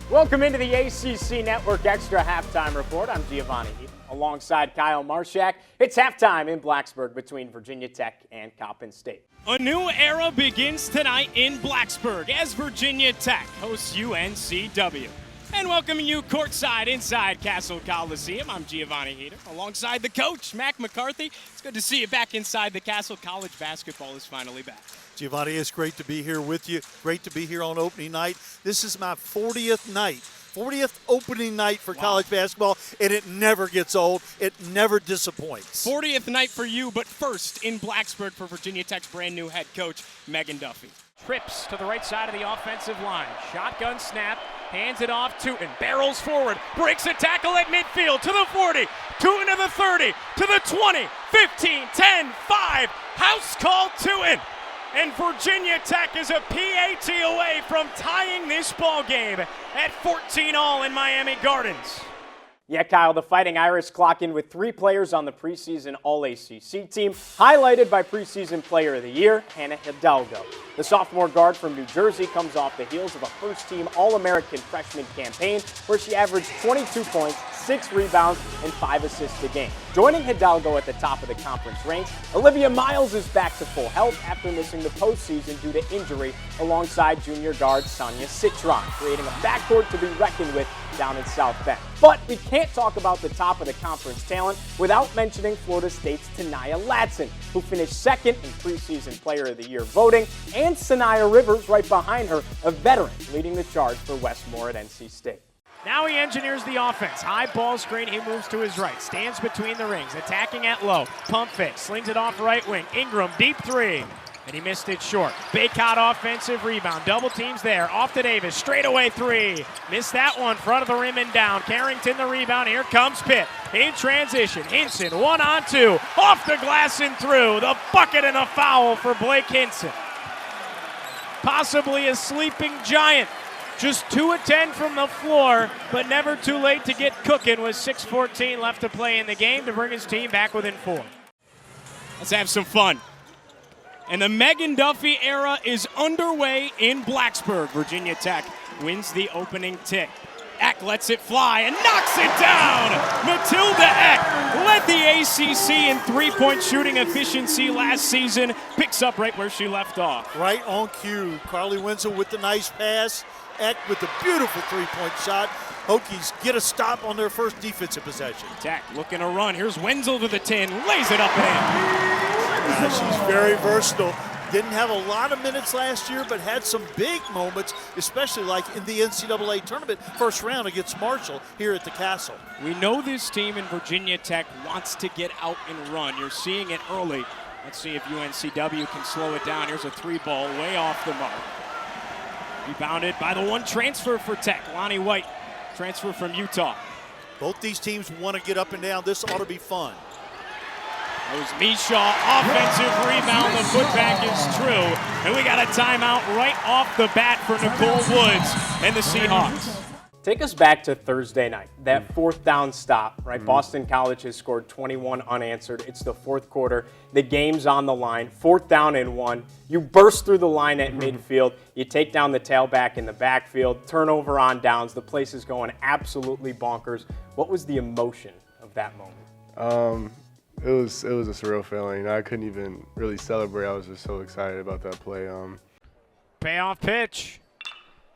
Welcome into the ACC Network Extra Halftime Report. I'm Giovanni, alongside Kyle Marshak. It's halftime in Blacksburg between Virginia Tech and Coppin State. A new era begins tonight in Blacksburg as Virginia Tech hosts UNCW. And welcoming you courtside inside Castle Coliseum, I'm Giovanni Heater, alongside the coach, Mac McCarthy. It's good to see you back inside the Castle. College basketball is finally back. Giovanni, it's great to be here with you. Great to be here on opening night. This is my 40th opening night for college basketball, and it never gets old. It never disappoints. 40th night for you, but first in Blacksburg for Virginia Tech's brand new head coach, Megan Duffy. Trips to the right side of the offensive line. Shotgun snap, hands it off. Tootin barrels forward, breaks a tackle at midfield to the 40, Tootin to the 30, to the 20, 15, 10, 5. House call Tootin. And Virginia Tech is a PAT away from tying this ball game at 14-all in Miami Gardens. Yeah, Kyle, the Fighting Irish clock in with 3 players on the preseason All-ACC team, highlighted by preseason player of the year, Hannah Hidalgo. The sophomore guard from New Jersey comes off the heels of a first-team All-American freshman campaign where she averaged 22 points, 6 rebounds, and 5 assists a game. Joining Hidalgo at the top of the conference ranks, Olivia Miles is back to full health after missing the postseason due to injury alongside junior guard Sonia Citron, creating a backcourt to be reckoned with down in South Bend. But we can't talk about the top of the conference talent without mentioning Florida State's Tanaya Latson, who finished second in preseason player of the year voting, and Sanaya Rivers right behind her, a veteran leading the charge for Westmore at NC State. Now he engineers the offense. High ball screen, he moves to his right. Stands between the rings, attacking at low. Pump fake, slings it off right wing. Ingram, deep 3. And he missed it short. Baycott offensive rebound. Double teams there. Off to Davis. Straightaway 3. Missed that one. Front of the rim and down. Carrington the rebound. Here comes Pitt. In transition. Hinson 1-on-2. Off the glass and through. The bucket and a foul for Blake Hinson. Possibly a sleeping giant. Just 2 of 10 from the floor, but never too late to get cooking with 6:14 left to play in the game to bring his team back within 4. Let's have some fun. And the Megan Duffy era is underway in Blacksburg. Virginia Tech wins the opening tip. Eck lets it fly and knocks it down. Matilda Eck led the ACC in three-point shooting efficiency last season. Picks up right where she left off. Right on cue. Carly Wenzel with the nice pass. Eck with the beautiful three-point shot. Hokies get a stop on their first defensive possession. Tech looking to run. Here's Wenzel to the 10. Lays it up and in. She's very versatile. Didn't have a lot of minutes last year, but had some big moments, especially like in the NCAA tournament first round against Marshall here at the Castle. We know this team in Virginia Tech wants to get out and run. You're seeing it early. Let's see if UNCW can slow it down. Here's a 3-ball way off the mark. Rebounded by the one transfer for Tech, Lonnie White, transfer from Utah. Both these teams want to get up and down. This ought to be fun. That was Mishaw, offensive rebound. The putback is true. And we got a timeout right off the bat for Nicole Woods and the Seahawks. Take us back to Thursday night, that 4th down stop, right? Boston College has scored 21 unanswered. It's the 4th quarter. The game's on the line. 4th down and 1. You burst through the line at midfield. You take down the tailback in the backfield. Turnover on downs. The place is going absolutely bonkers. What was the emotion of that moment? It was a surreal feeling. I couldn't even really celebrate. I was just so excited about that play. Payoff pitch.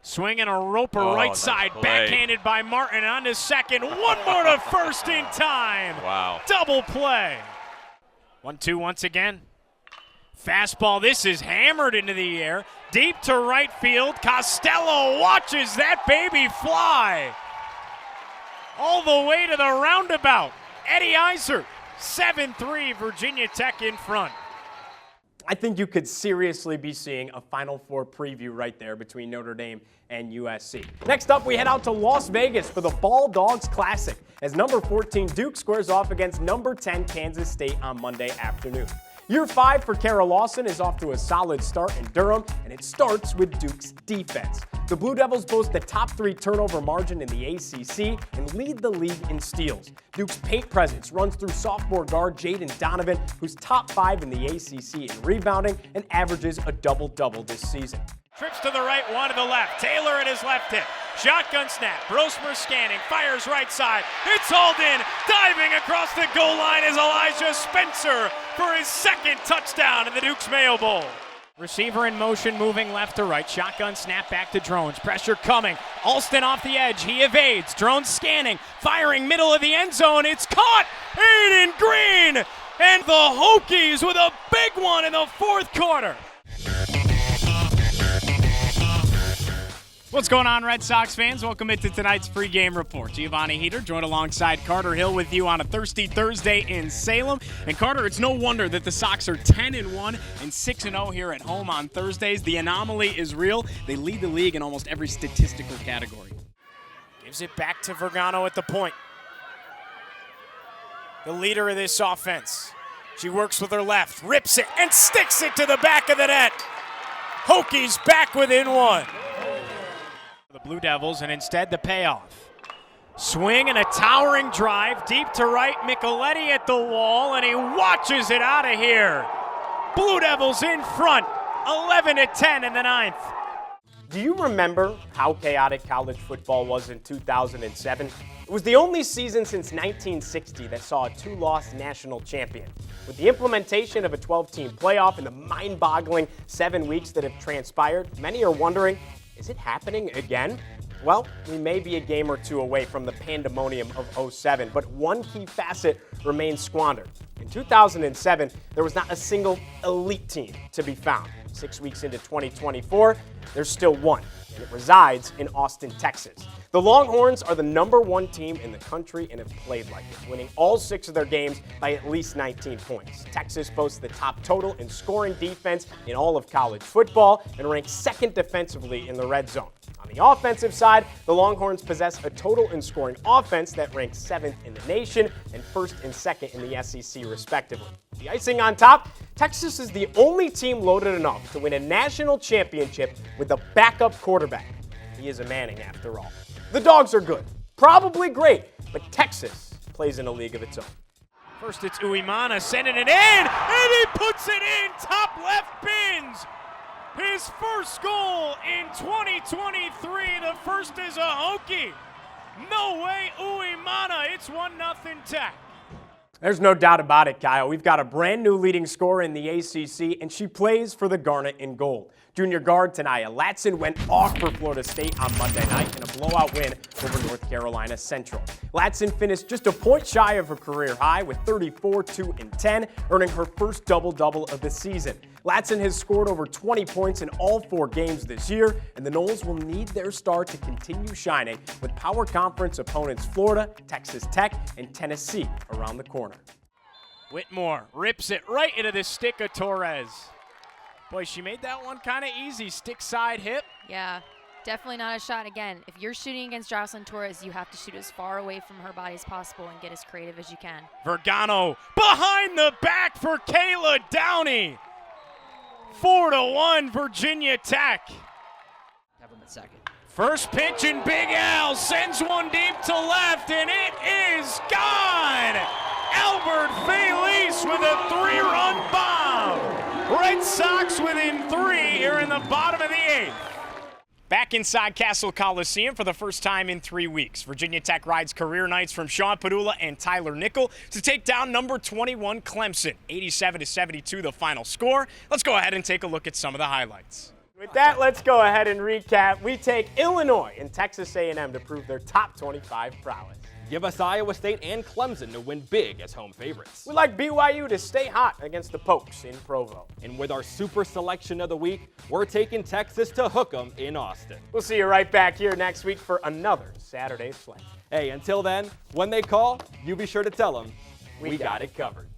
Swinging a roper right side, backhanded by Martin on to second. One more to first in time. Wow. Double play. 1-2 once again. Fastball, this is hammered into the air. Deep to right field. Costello watches that baby fly. All the way to the roundabout. Eddie Iser, 7-3, Virginia Tech in front. I think you could seriously be seeing a Final Four preview right there between Notre Dame and USC. Next up, we head out to Las Vegas for the Ball Dogs Classic as number 14 Duke squares off against number 10 Kansas State on Monday afternoon. Year 5 for Kara Lawson is off to a solid start in Durham, and it starts with Duke's defense. The Blue Devils boast the top 3 turnover margin in the ACC and lead the league in steals. Duke's paint presence runs through sophomore guard Jaden Donovan, who's top 5 in the ACC in rebounding and averages a double-double this season. Trips to the right, one to the left. Taylor at his left hip. Shotgun snap. Brosmer scanning. Fires right side. It's hauled in. Diving across the goal line is Elijah Spencer for his second touchdown in the Duke's Mayo Bowl. Receiver in motion, moving left to right. Shotgun snap back to Drones. Pressure coming. Alston off the edge. He evades. Drones scanning. Firing middle of the end zone. It's caught. Aiden Green. And the Hokies with a big one in the fourth quarter. What's going on, Red Sox fans? Welcome into tonight's pregame report. Giovanni Heater joined alongside Carter Hill with you on a thirsty Thursday in Salem. And Carter, it's no wonder that the Sox are 10-1 and 6-0 here at home on Thursdays. The anomaly is real. They lead the league in almost every statistical category. Gives it back to Vergano at the point. The leader of this offense. She works with her left, rips it, and sticks it to the back of the net. Hokies back within one. The Blue Devils, and instead the payoff. Swing and a towering drive, deep to right, Micheletti at the wall, and he watches it out of here. Blue Devils in front, 11-10 in the ninth. Do you remember how chaotic college football was in 2007? It was the only season since 1960 that saw a two-loss national champion. With the implementation of a 12-team playoff and the mind-boggling 7 weeks that have transpired, many are wondering, is it happening again? Well, we may be a game or two away from the pandemonium of 07, but one key facet remains squandered. In 2007, there was not a single elite team to be found. 6 weeks into 2024, there's still one, and it resides in Austin, Texas. The Longhorns are the #1 team in the country and have played like it, winning all 6 of their games by at least 19 points. Texas boasts the top total in scoring defense in all of college football and ranks second defensively in the red zone. On the offensive side, the Longhorns possess a total in scoring offense that ranks 7th in the nation and 1st and 2nd in the SEC, respectively. The icing on top, Texas is the only team loaded enough to win a national championship with a backup quarterback. He is a Manning, after all. The Dogs are good, probably great, but Texas plays in a league of its own. First it's Uemana sending it in, and he puts it in, top left bins. His first goal in 2023, the first is a Hokie. No way, Uemana, it's 1-0 Tech. There's no doubt about it, Kyle. We've got a brand new leading scorer in the ACC, and she plays for the Garnet and Gold. Junior guard Tanaya Latson went off for Florida State on Monday night in a blowout win over North Carolina Central. Latson finished just a point shy of her career high with 34, 2, and 10, earning her first double-double of the season. Latson has scored over 20 points in all 4 games this year, and the Noles will need their star to continue shining with power conference opponents Florida, Texas Tech, and Tennessee around the corner. Whitmore rips it right into the stick of Torres. Boy, she made that one kind of easy. Stick side hip. Yeah, definitely not a shot. Again, if you're shooting against Jocelyn Torres, you have to shoot as far away from her body as possible and get as creative as you can. Vergano behind the back for Kayla Downey. 4-1 Virginia Tech. Have him at second. First pitch and Big Al sends one deep to left, and it is gone. Albert Felice with a 3-run bomb. Red Sox within 3 here in the bottom of the 8th. Back inside Castle Coliseum for the first time in 3 weeks. Virginia Tech rides career nights from Sean Padula and Tyler Nickel to take down number 21 Clemson. 87-72 the final score. Let's go ahead and take a look at some of the highlights. With that, let's go ahead and recap. We take Illinois and Texas A&M to prove their top 25 prowess. Give us Iowa State and Clemson to win big as home favorites. We like BYU to stay hot against the Pokes in Provo. And with our super selection of the week, we're taking Texas to hook 'em in Austin. We'll see you right back here next week for another Saturday Slam. Hey, until then, when they call, you be sure to tell them we got it covered.